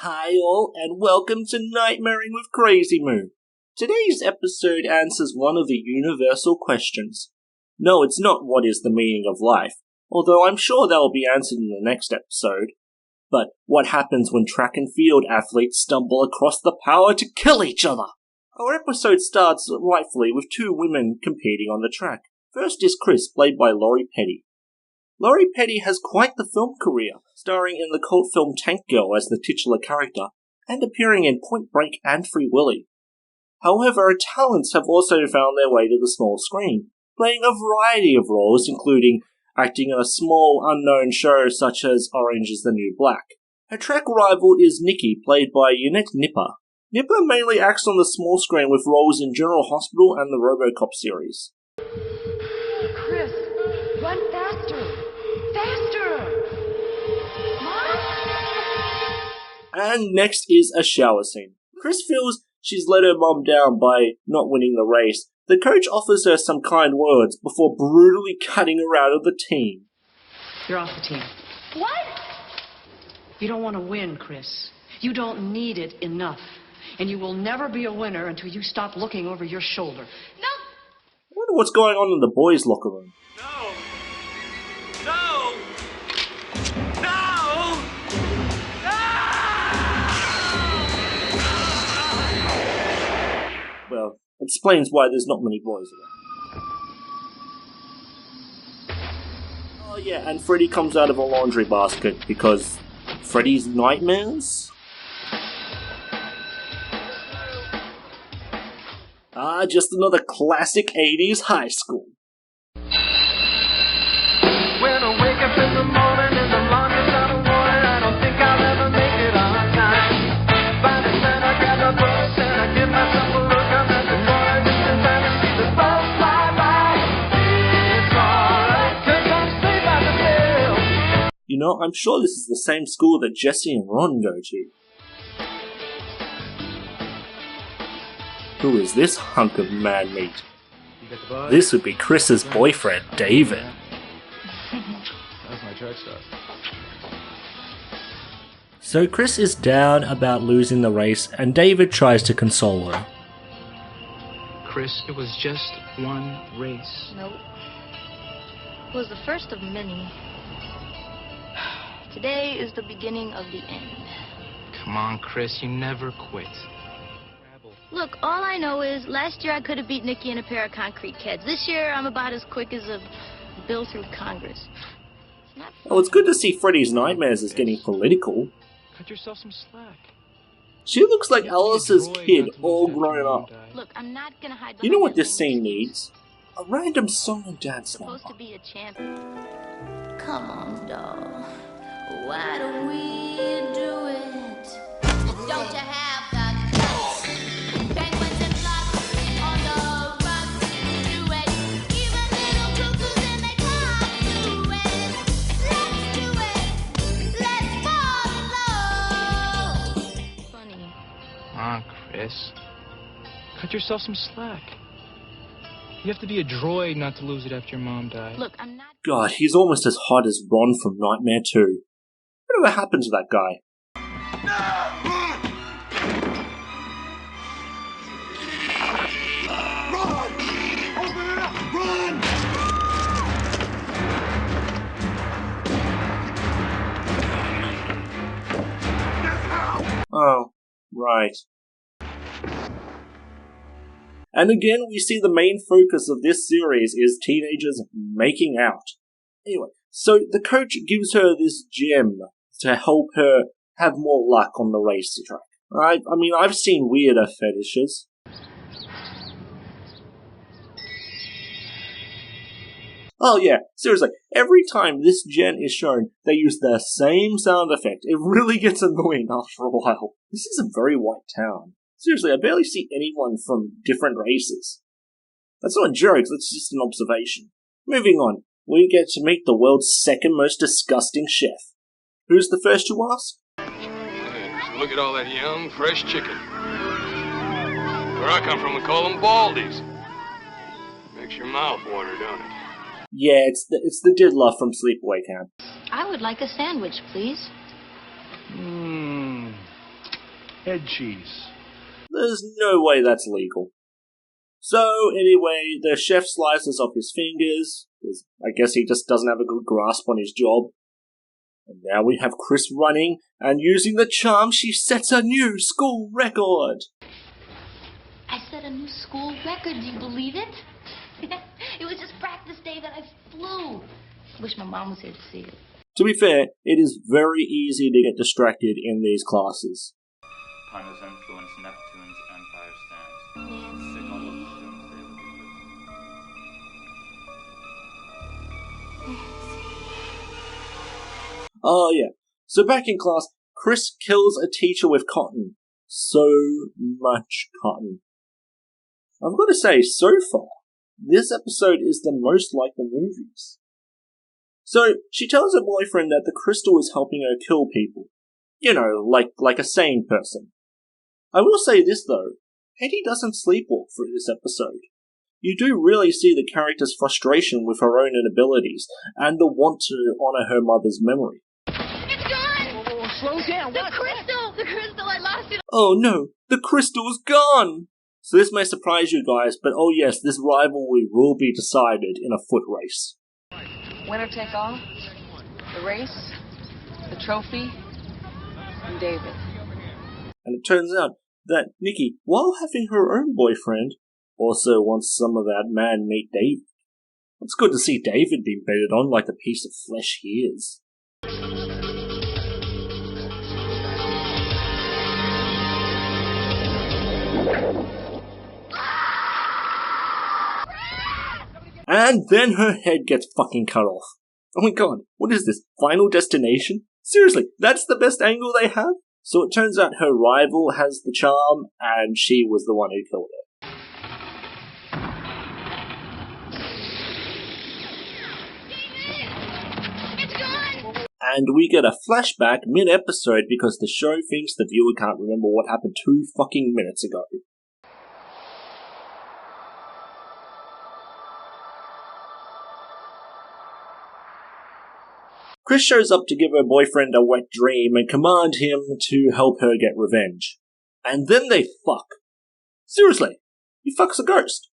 Hi all, and welcome to Nightmaring with Crazy Moo. Today's episode answers one of the universal questions. No, it's not what is the meaning of life, although I'm sure that will be answered in the next episode. But what happens when track and field athletes stumble across the power to kill each other? Our episode starts rightfully with two women competing on the track. First is Chris, played by Laurie Petty. Laurie Petty has quite the film career, starring in the cult film Tank Girl as the titular character, and appearing in Point Break and Free Willy. However, her talents have also found their way to the small screen, playing a variety of roles including acting in a small, unknown show such as Orange is the New Black. Her track rival is Nikki, played by Yvette Nipper. Nipper mainly acts on the small screen with roles in General Hospital and the RoboCop series. Chris, run faster! Faster! Mom? And next is a shower scene. Chris feels she's let her mom down by not winning the race. The coach offers her some kind words before brutally cutting her out of the team. You're off the team. What? You don't want to win, Chris. You don't need it enough. And you will never be a winner until you stop looking over your shoulder. No! I wonder what's going on in the boys' locker room. No! No! No! Well, explains why there's not many boys around. Oh yeah, and Freddy comes out of a laundry basket because Freddy's nightmares? Ah, just another classic 80s high school. When I wake up in the morning and the longest out of water, I don't think I'll ever make it on time. By the time I grab the bus and I give myself a look, I'm at the door just in time to see the bus fly by. It's alright, 'cause I'm safe by the bill. You know, I'm sure this is the same school that Jesse and Ron go to. Who is this hunk of man meat? This would be Chris's boyfriend, David. That's my track start. So Chris is down about losing the race, and David tries to console her. Chris, it was just one race. Nope. It was the first of many. Today is the beginning of the end. Come on, Chris, you never quit. Look, all I know is last year I could have beat Nikki in a pair of concrete kids. This year I'm about as quick as a bill through Congress. Oh, it's good to see Freddy's Nightmares is getting political. Cut yourself some slack. She looks like Alice's kid, all grown up. Look, I'm not gonna hide. You know what behind this that scene thing. needs? A random song and dance Supposed number. to be a champion. Come on, doll. Why don't we do it? Don't you have the guts? Penguins and fluff on the rug. Do it. Even little cuckoos and they talk. Do it. Let's do it. Let's fall in love. Funny. Come on, Chris. Cut yourself some slack. You have to be a droid not to lose it after your mom died. Look, I'm not. God, he's almost as hot as Ron from Nightmare 2. Whatever happened to that guy? Oh, right. And again, we see the main focus of this series is teenagers making out. Anyway, so the coach gives her this gem to help her have more luck on the racetrack. I mean, I've seen weirder fetishes. Oh yeah, seriously, every time this gen is shown, they use the same sound effect. It really gets annoying after a while. This is a very white town. Seriously, I barely see anyone from different races. That's not a joke, that's just an observation. Moving on, we get to meet the world's second most disgusting chef. Who's the first to ask? Yeah, just look at all that young, fresh chicken. Where I come from, we call them baldies. Makes your mouth water, don't it? Yeah, it's the diddler from Sleepaway Camp. I would like a sandwich, please. Head cheese. There's no way that's legal. So, anyway, the chef slices off his fingers, because I guess he just doesn't have a good grasp on his job. And now we have Chris running, and using the charm, she sets a new school record. I set a new school record, do you believe it? It was just practice day that I flew. Wish my mom was here to see it. To be fair, it is very easy to get distracted in these classes. Upon his influence, Neptune's empire stands. Nancy. Signal of the doomsday will be Oh yeah, so back in class, Chris kills a teacher with cotton. So much cotton. I've got to say, so far, this episode is the most like the movies. So, she tells her boyfriend that the crystal is helping her kill people. You know, like a sane person. I will say this though, Hetty doesn't sleepwalk through this episode. You do really see the character's frustration with her own inabilities, and the want to honour her mother's memory. It's gone! Whoa, slow down. The crystal, I lost it. Oh no, the crystal's gone! So this may surprise you guys, but oh yes, this rivalry will be decided in a foot race. Winner take all. The race, the trophy, and David. And it turns out that Nikki, while having her own boyfriend, also wants some of that man-meat David. It's good to see David being betted on like the piece of flesh he is. And then her head gets fucking cut off. Oh my god, what is this? Final Destination? Seriously, that's the best angle they have? So it turns out her rival has the charm, and she was the one who killed her. It's gone! And we get a flashback mid-episode because the show thinks the viewer can't remember what happened 2 fucking minutes ago. Chris shows up to give her boyfriend a wet dream and command him to help her get revenge. And then they fuck. Seriously, he fucks a ghost.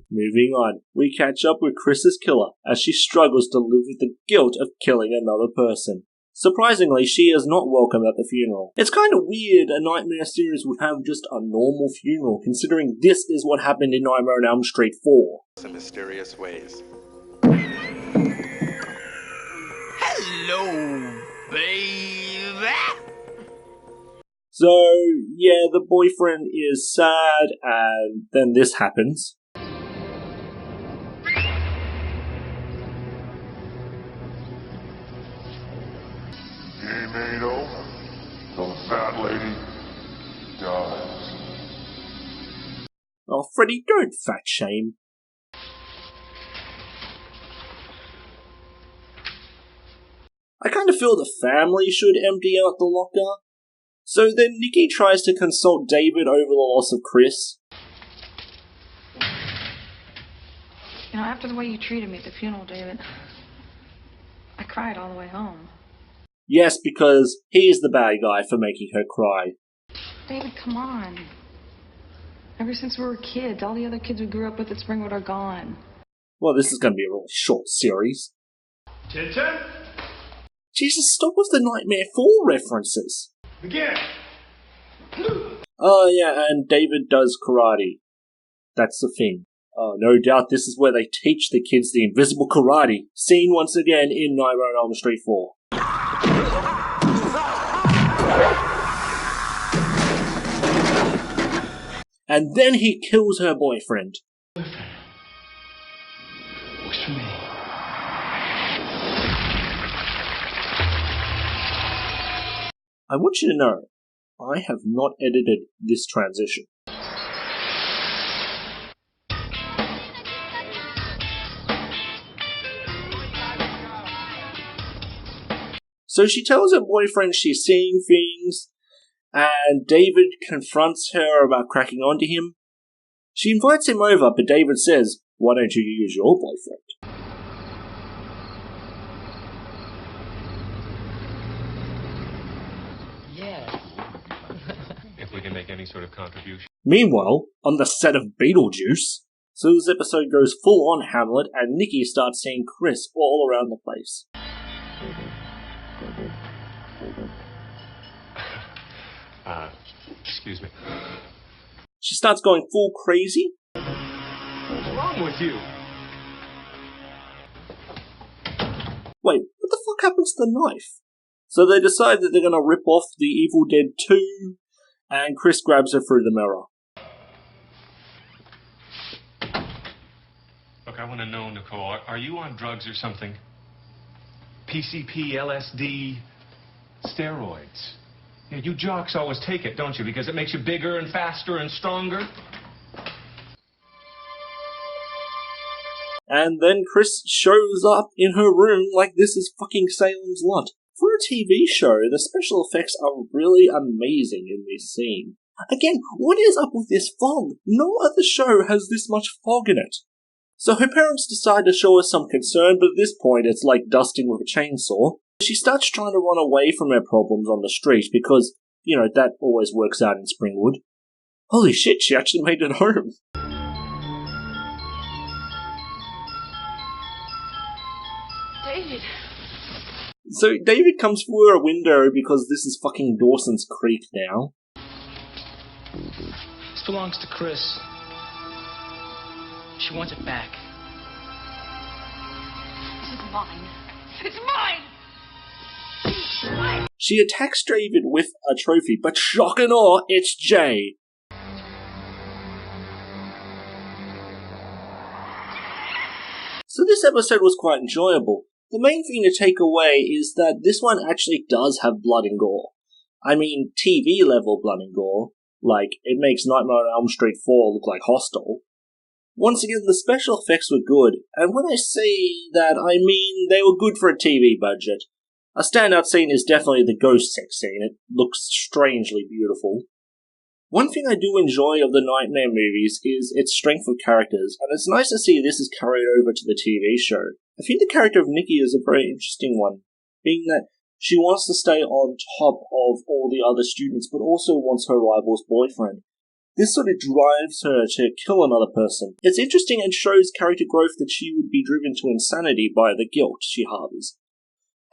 Moving on, we catch up with Chris's killer as she struggles to live with the guilt of killing another person. Surprisingly, she is not welcome at the funeral. It's kind of weird a Nightmare series would have just a normal funeral, considering this is what happened in Nightmare on Elm Street 4. In mysterious ways. Hello, baby. So, yeah, the boyfriend is sad, and then this happens. Game ain't over till the fat lady dies. Oh, Freddy, don't fat shame. I kind of feel the family should empty out the locker. So then Nikki tries to consult David over the loss of Chris. You know, after the way you treated me at the funeral, David, I cried all the way home. Yes, because he's the bad guy for making her cry. David, come on. Ever since we were kids, all the other kids we grew up with at Springwood are gone. Well, this is going to be a really short series. Tintin? Jesus, stop with the Nightmare 4 references. Begin! Oh yeah, and David does karate. That's the thing. No doubt this is where they teach the kids the invisible karate, seen once again in Nightmare on Elm Street 4. And then he kills her boyfriend. Wish for me. I want you to know, I have not edited this transition. So she tells her boyfriend she's seeing things, and David confronts her about cracking onto him. She invites him over, but David says, "Why don't you use your boyfriend?" Yeah. If we can make any sort of contribution. Meanwhile, on the set of Beetlejuice, so this episode goes full on Hamlet, and Nikki starts seeing Chris all around the place. Excuse me. She starts going full crazy. What's wrong with you? Wait, what the fuck happens to the knife? So they decide that they're gonna rip off the Evil Dead 2, and Chris grabs her through the mirror. Look, I want to know, Nicole, are you on drugs or something? PCP, LSD, steroids? Yeah, you jocks always take it, don't you? Because it makes you bigger and faster and stronger. And then Chris shows up in her room like this is fucking Salem's Lot. For a TV show, the special effects are really amazing in this scene. Again, what is up with this fog? No other show has this much fog in it. So her parents decide to show her some concern, but at this point it's like dusting with a chainsaw. She starts trying to run away from her problems on the street because, you know, that always works out in Springwood. Holy shit, she actually made it home. David. So David comes through her window because this is fucking Dawson's Creek now. This belongs to Chris. She wants it back. This is mine. It's mine! She attacks David with a trophy, but shock and awe, it's Jay. So this episode was quite enjoyable. The main thing to take away is that this one actually does have blood and gore. I mean, TV level blood and gore. Like, it makes Nightmare on Elm Street 4 look like Hostel. Once again, the special effects were good, and when I say that, I mean they were good for a TV budget. A standout scene is definitely the ghost sex scene. It looks strangely beautiful. One thing I do enjoy of the Nightmare movies is its strength of characters, and it's nice to see this is carried over to the TV show. I think the character of Nikki is a very interesting one, being that she wants to stay on top of all the other students, but also wants her rival's boyfriend. This sort of drives her to kill another person. It's interesting and shows character growth that she would be driven to insanity by the guilt she harbors.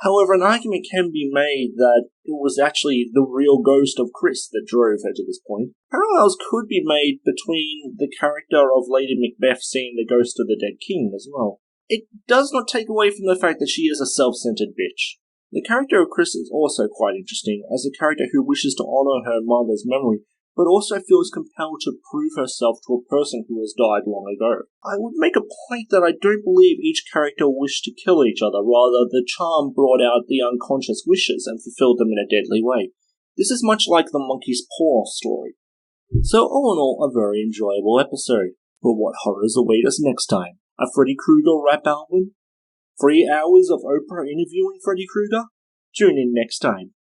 However, an argument can be made that it was actually the real ghost of Chris that drove her to this point. Parallels could be made between the character of Lady Macbeth seeing the ghost of the dead king as well. It does not take away from the fact that she is a self-centered bitch. The character of Chris is also quite interesting, as a character who wishes to honor her mother's memory, but also feels compelled to prove herself to a person who has died long ago. I would make a point that I don't believe each character wished to kill each other, rather the charm brought out the unconscious wishes and fulfilled them in a deadly way. This is much like the monkey's paw story. So all in all, a very enjoyable episode. But what horrors await us next time? A Freddy Krueger rap album? 3 hours of Oprah interviewing Freddy Krueger? Tune in next time.